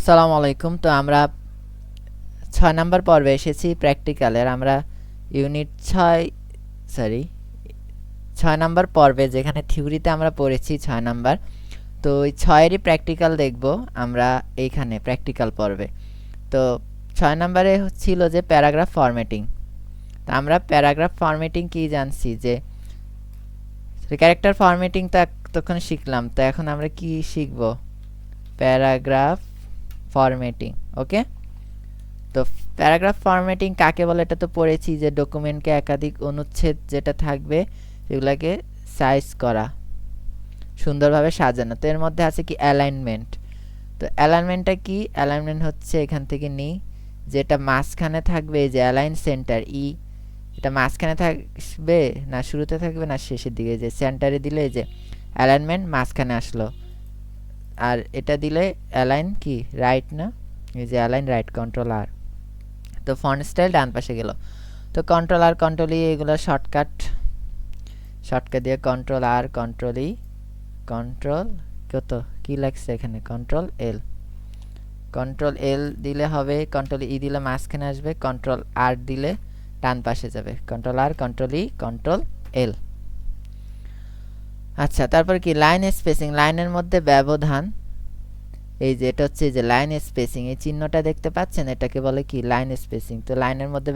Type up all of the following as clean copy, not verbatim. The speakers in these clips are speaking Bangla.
আসসালামু আলাইকুম। তো আমরা 6 নাম্বার পর্বে এসেছি প্র্যাকটিক্যালের। আমরা ইউনিট 6 নাম্বার পর্বে যেখানে থিওরিতে আমরা পড়েছি 6 নাম্বার। তো ওই 6 এরই প্র্যাকটিক্যাল দেখব আমরা এইখানে প্র্যাকটিক্যাল পর্বে। তো 6 নাম্বারে ছিল যে প্যারাগ্রাফ ফরম্যাটিং। তো আমরা প্যারাগ্রাফ ফরম্যাটিং কি জানছি যে ক্যারেক্টার ফরম্যাটিং তো তখন শিখলাম। তো এখন আমরা কি শিখব? Paragraph formatting. ওকে, তো প্যারাগ্রাফ ফরম্যাটিং কাকে বলে এটা তো পড়েছি যে ডকুমেন্টকে একাধিক অনুচ্ছেদ যেটা থাকবে সেগুলোকে সাইজ করা, সুন্দরভাবে সাজানো। তো এর মধ্যে আছে কি অ্যালাইনমেন্ট। তো অ্যালাইনমেন্টটা কি? অ্যালাইনমেন্ট হচ্ছে এখান থেকে নিই, যেটা মাঝখানে থাকবে এই যে অ্যালাইন সেন্টার ই, এটা মাঝখানে থাকবে না শুরুতে থাকবে না শেষের দিকে, যে সেন্টারে দিলে এই যে অ্যালাইনমেন্ট মাঝখানে আসলো, আর এটা দিলে অ্যালাইন কি রাইট, না এই যে অ্যালাইন রাইট, কন্ট্রোল আর। তো ফন্ট স্টাইল ডান পাশে গেল। তো কন্ট্রোল আর কন্ট্রোল ই এগুলো শর্টকাট দিয়ে কন্ট্রোল আর কন্ট্রোল ই, কন্ট্রোল কত কি লাগছে এখানে, কন্ট্রোল এল দিলে হবে, কন্ট্রোল ই দিলে মাঝখানে আসবে, কন্ট্রোল আর দিলে ডান পাশে যাবে, কন্ট্রোল আর কন্ট্রোল ই কন্ট্রোল এল। আচ্ছা, তারপর কি লাইন স্পেসিং, লাইনের মধ্যে ব্যবধান। এই যে এটা হচ্ছে যে লাইন স্পেসিং, এই চিহ্নটা দেখতে পাচ্ছেন, এটাকে বলে কি লাইন স্পেসিং। তো লাইনের মধ্যে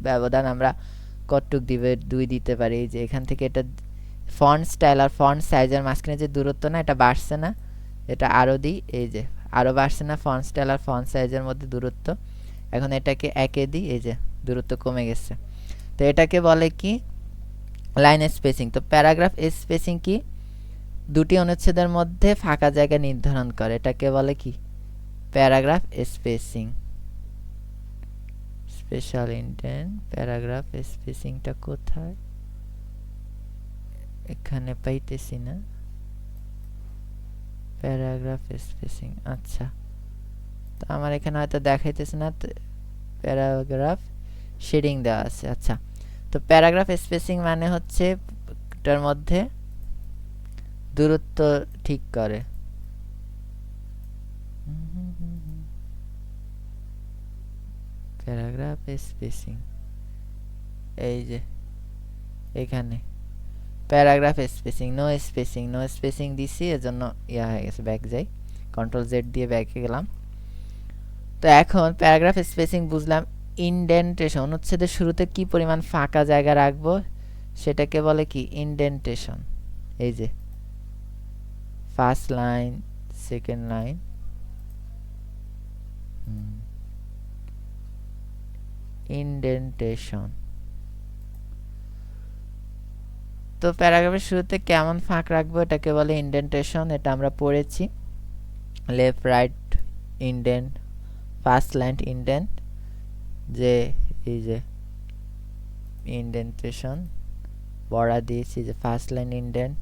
ব্যবধান আমরা কতটুক দিবে, 2 দিতে পারি। এই যে এখান থেকে এটা ফন্ট স্টাইল আর ফন্ট সাইজের মাঝখানে যে দূরত্ব না, এটা বাড়ছে না, এটা আরও দিই, এই যে আরও বাড়ছে না ফন্ট স্টাইল আর ফন্ট সাইজের মধ্যে দূরত্ব। এখন এটাকে 1 দিই, এই যে দূরত্ব কমে গেছে। তো এটাকে বলে কি লাইন স্পেসিং। তো প্যারাগ্রাফ স্পেসিং কি? 2টি অনুচ্ছেদের মধ্যে ফাঁকা জায়গা নির্ধারণ করে, এটাকে বলে কি paragraph spacing. Special indent paragraph স্পেসিংটা কোথায়, এখানে পাইতেছি না প্যারাগ্রাফ স্পেসিং। আচ্ছা, তো আমার এখানে হয়তো দেখাইতেছে না, প্যারাগ্রাফ শেডিং দেওয়া আছে। আচ্ছা, তো প্যারাগ্রাফ স্পেসিং মানে হচ্ছে এটার মধ্যে দূরত্ব ঠিক করে। প্যারাগ্রাফ স্পেসিং এই যে এখানে প্যারাগ্রাফ স্পেসিং, নো স্পেসিং দিছি, এজন্য ইয়া হয়ে গেছে। ব্যাক যাই, কন্ট্রোল জেড দিয়ে ব্যাকে গেলাম। তো এখন প্যারাগ্রাফ স্পেসিং বুঝলাম। ইনডেন্টেশন, অনুচ্ছেদের শুরুতে কি পরিমাণ ফাঁকা জায়গা রাখবো সেটাকে বলে কি ইনডেন্টেশন। এই যে first line, second line, indentation. তো প্যারাগ্রাফের শুরুতে কেমন ফাঁক রাখবো এটাকে বলে ইনডেন্টেশন। এটা আমরা পড়েছি, left right indent, first line indent, যে এই যে ইনডেন্টেশন বর্ডার দিয়েছি, যে ফার্স্ট লাইন ইনডেন্ট,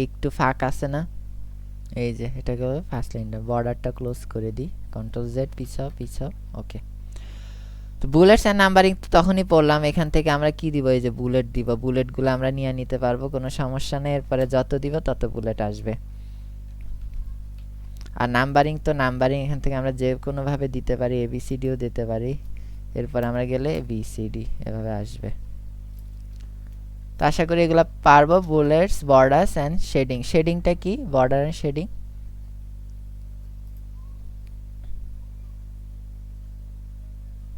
একটু ফাঁক আছে না, এই যে এটাকে বলে ফার্স্ট লাইন ইনডেন্ট। বর্ডারটা ক্লোজ করে দিই, কন্ট্রোল জেড, পিছাও। ওকে, তো বুলেটস অ্যান্ড নাম্বারিং তখনই পড়লাম। এখান থেকে আমরা কি দিব, এই যে বুলেট দিব, বুলেটগুলো আমরা নিয়ে নিতে পারবো, কোনো সমস্যা নেই। এরপরে যত দিব তত বুলেট আসবে। আর নাম্বারিং, তো নাম্বারিং এখান থেকে আমরা যে কোনোভাবে দিতে পারি, এবিসিডিও দিতে পারি, এরপর আমরা গেলে বিসিডি এভাবে আসবে। তো আশা করি এগুলো পারবো। Bullets, borders and shading. শেডিংটা কি? Border and shading,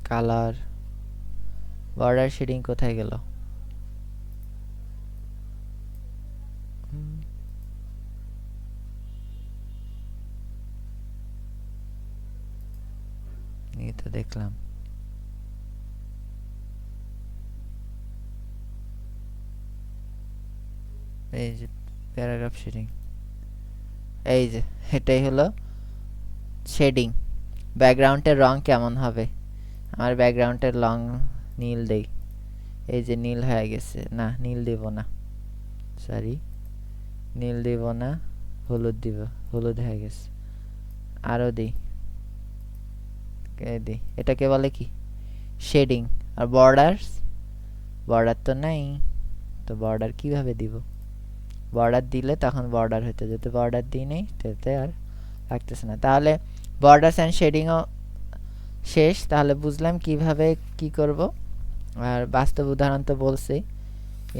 colour, border shading কোথায় গেল? এই তো দেখলাম, এই যে প্যারাগ্রাফ শেডিং, এই যে এটাই হলো শেডিং। ব্যাকগ্রাউন্ডের রং কেমন হবে? আমার ব্যাকগ্রাউন্ডের রং নীল দেই, এই যে নীল হয়ে গেছে। না, নীল দেব না, সরি, নীল দেব না, হলুদ দিব, হলুদ হয়ে গেছে। আরও দিই, এটাকে বলে কি শেডিং। আর বর্ডার তো নাই, তো বর্ডার কিভাবে দিব? বর্ডার দিলে তখন বর্ডার হইতো, যেহেতু বর্ডার দিই নেই তাতে আর লাগতেছে না। তাহলে বর্ডারস অ্যান্ড শেডিংও শেষ। তাহলে বুঝলাম কিভাবে কি করব। আর বাস্তব উদাহরণ তো বলছি,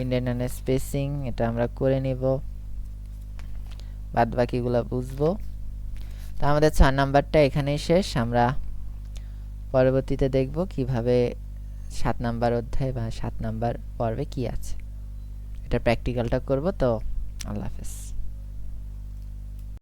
ইন্ডেন্ট স্পেসিং এটা আমরা করে নিব, বাদ বাকিগুলো বুঝবো। তো আমাদের 6 নাম্বারটা এখানেই শেষ। আমরা পরবর্তীতে দেখব কিভাবে 7 নাম্বার অধ্যায় বা 7 নাম্বার পর্বে কি আছে, এটা প্র্যাকটিক্যালটা করব। তো আল্লাহ হাফেজ।